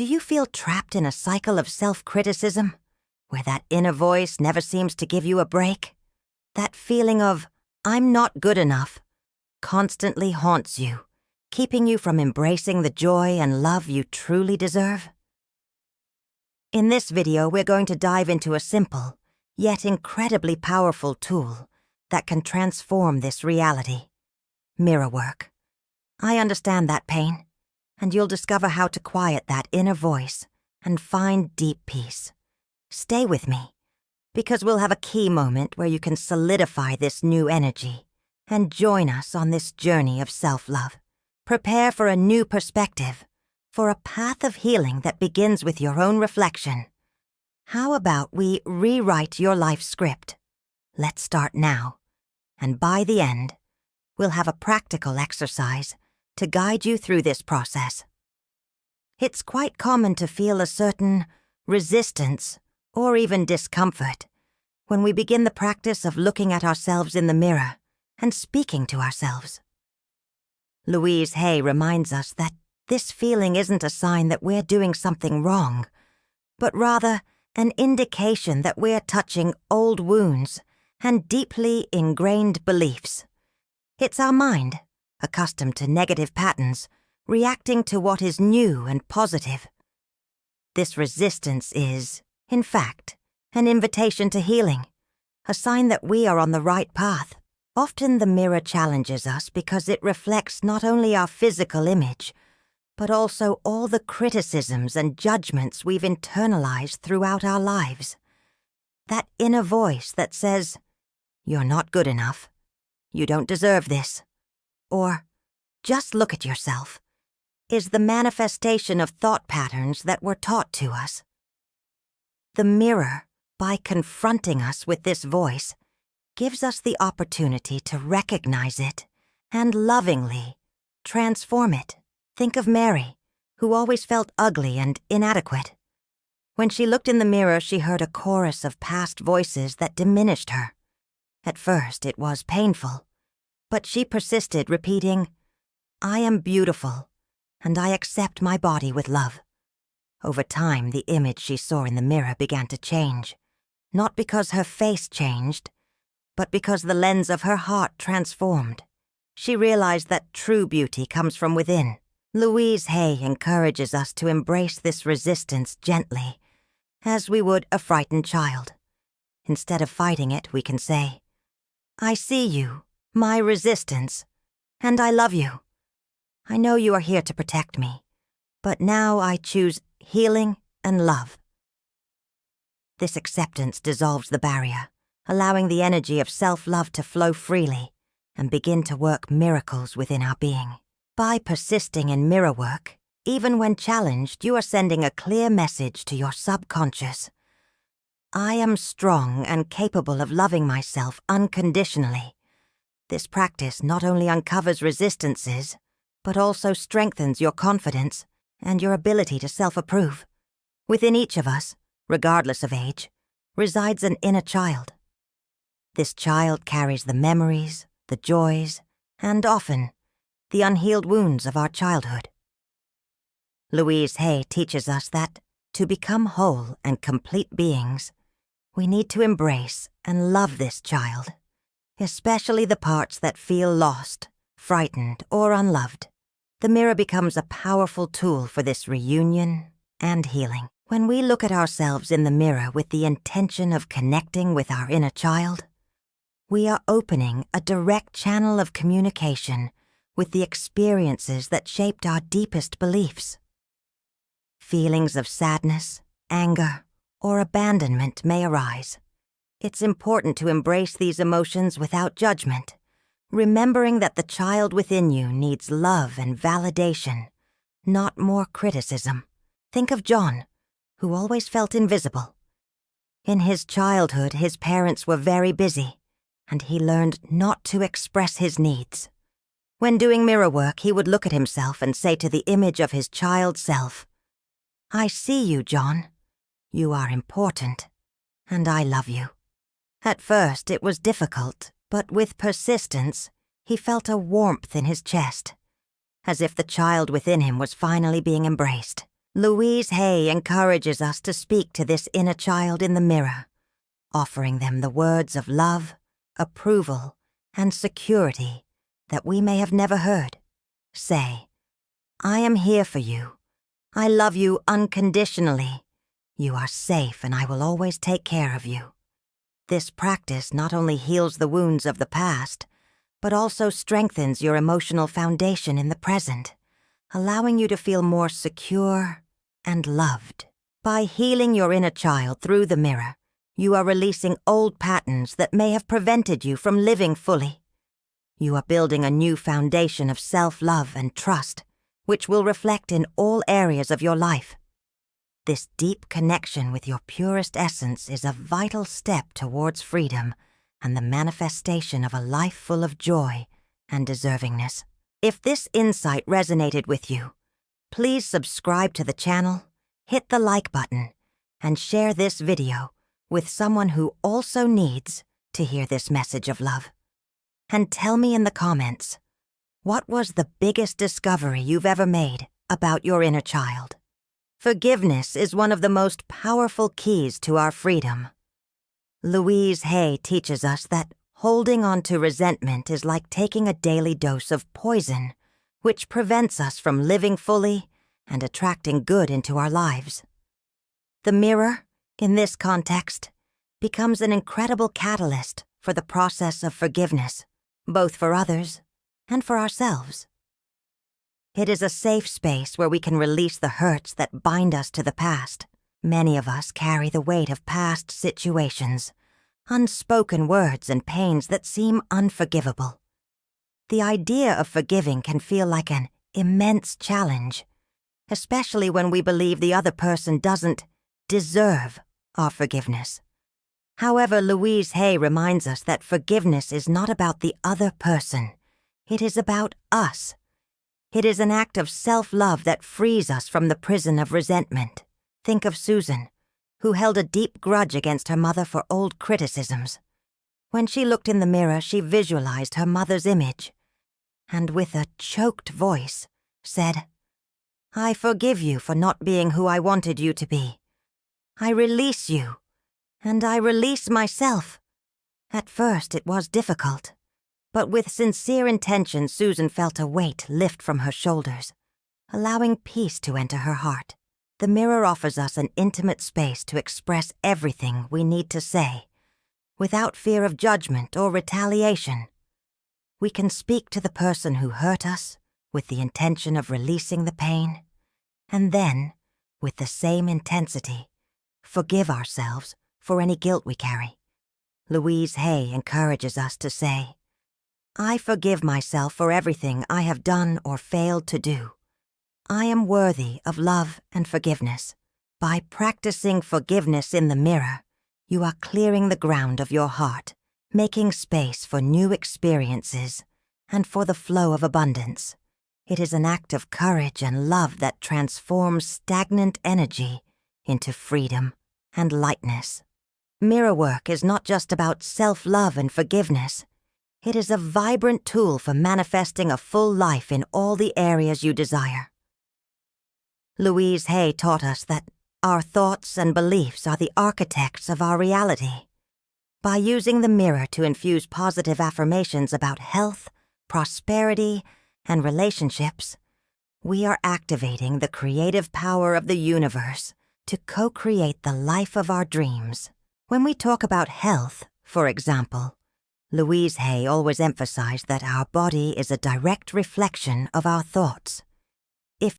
Do you feel trapped in a cycle of self-criticism, where that inner voice never seems to give you a break? That feeling of, I'm not good enough, constantly haunts you, keeping you from embracing the joy and love you truly deserve? In this video, we're going to dive into a simple, yet incredibly powerful tool that can transform this reality: mirror work. I understand that pain, and you'll discover how to quiet that inner voice and find deep peace. Stay with me, because we'll have a key moment where you can solidify this new energy and join us on this journey of self-love. Prepare for a new perspective, for a path of healing that begins with your own reflection. How about we rewrite your life script? Let's start now, and by the end, we'll have a practical exercise to guide you through this process. It's quite common to feel a certain resistance or even discomfort when we begin the practice of looking at ourselves in the mirror and speaking to ourselves. Louise reminds us that this feeling isn't a sign that we're doing something wrong, but rather an indication that we're touching old wounds and deeply ingrained beliefs. It's our mind, accustomed to negative patterns, reacting to what is new and positive. This resistance is, in fact, an invitation to healing, a sign that we are on the right path. Often the mirror challenges us because it reflects not only our physical image, but also all the criticisms and judgments we've internalized throughout our lives. That inner voice that says, "You're not good enough," "You don't deserve this," or "Just look at yourself," is the manifestation of thought patterns that were taught to us. The mirror, by confronting us with this voice, gives us the opportunity to recognize it and lovingly transform it. Think of Mary, who always felt ugly and inadequate. When she looked in the mirror, she heard a chorus of past voices that diminished her. At first, it was painful, but she persisted, repeating, "I am beautiful, and I accept my body with love." Over time, the image she saw in the mirror began to change, not because her face changed, but because the lens of her heart transformed. She realized that true beauty comes from within. Louise encourages us to embrace this resistance gently, as we would a frightened child. Instead of fighting it, we can say, "I see you, my resistance, and I love you. I know you are here to protect me, but now I choose healing and love." This acceptance dissolves the barrier, allowing the energy of self-love to flow freely and begin to work miracles within our being. By persisting in mirror work, even when challenged, you are sending a clear message to your subconscious. I am strong and capable of loving myself unconditionally. This practice not only uncovers resistances, but also strengthens your confidence and your ability to self-approve. Within each of us, regardless of age, resides an inner child. This child carries the memories, the joys, and often, the unhealed wounds of our childhood. Louise teaches us that to become whole and complete beings, we need to embrace and love this child, especially the parts that feel lost, frightened, or unloved. The mirror becomes a powerful tool for this reunion and healing. When we look at ourselves in the mirror with the intention of connecting with our inner child, we are opening a direct channel of communication with the experiences that shaped our deepest beliefs. Feelings of sadness, anger, or abandonment may arise. It's important to embrace these emotions without judgment, remembering that the child within you needs love and validation, not more criticism. Think of John, who always felt invisible. In his childhood, his parents were very busy, and he learned not to express his needs. When doing mirror work, he would look at himself and say to the image of his child self, "I see you, John. You are important, and I love you." At first, it was difficult, but with persistence, he felt a warmth in his chest, as if the child within him was finally being embraced. Louise Hay encourages us to speak to this inner child in the mirror, offering them the words of love, approval, and security that we may have never heard. Say, I am here for you. I love you unconditionally. You are safe and I will always take care of you. This practice not only heals the wounds of the past, but also strengthens your emotional foundation in the present, allowing you to feel more secure and loved. By healing your inner child through the mirror, you are releasing old patterns that may have prevented you from living fully. You are building a new foundation of self-love and trust, which will reflect in all areas of your life. This deep connection with your purest essence is a vital step towards freedom and the manifestation of a life full of joy and deservingness. If this insight resonated with you, please subscribe to the channel, hit the like button, and share this video with someone who also needs to hear this message of love. And tell me in the comments, what was the biggest discovery you've ever made about your inner child? Forgiveness is one of the most powerful keys to our freedom. Louise Hay teaches us that holding on to resentment is like taking a daily dose of poison, which prevents us from living fully and attracting good into our lives. The mirror, in this context, becomes an incredible catalyst for the process of forgiveness, both for others and for ourselves. It is a safe space where we can release the hurts that bind us to the past. Many of us carry the weight of past situations, unspoken words and pains that seem unforgivable. The idea of forgiving can feel like an immense challenge, especially when we believe the other person doesn't deserve our forgiveness. However, Louise Hay reminds us that forgiveness is not about the other person. It is about us. It is an act of self-love that frees us from the prison of resentment. Think of Susan, who held a deep grudge against her mother for old criticisms. When she looked in the mirror, she visualized her mother's image, and with a choked voice, said, I forgive you for not being who I wanted you to be. I release you, and I release myself. At first it was difficult, but with sincere intention Susan felt a weight lift from her shoulders, allowing peace to enter her heart. The mirror offers us an intimate space to express everything we need to say, without fear of judgment or retaliation. We can speak to the person who hurt us with the intention of releasing the pain, and then, with the same intensity, forgive ourselves for any guilt we carry. Louise Hay encourages us to say, I forgive myself for everything I have done or failed to do. I am worthy of love and forgiveness. By practicing forgiveness in the mirror, you are clearing the ground of your heart, making space for new experiences and for the flow of abundance. It is an act of courage and love that transforms stagnant energy into freedom and lightness. Mirror work is not just about self-love and forgiveness. It is a vibrant tool for manifesting a full life in all the areas you desire. Louise Hay taught us that our thoughts and beliefs are the architects of our reality. By using the mirror to infuse positive affirmations about health, prosperity, and relationships, we are activating the creative power of the universe to co-create the life of our dreams. When we talk about health, for example, Louise Hay always emphasized that our body is a direct reflection of our thoughts.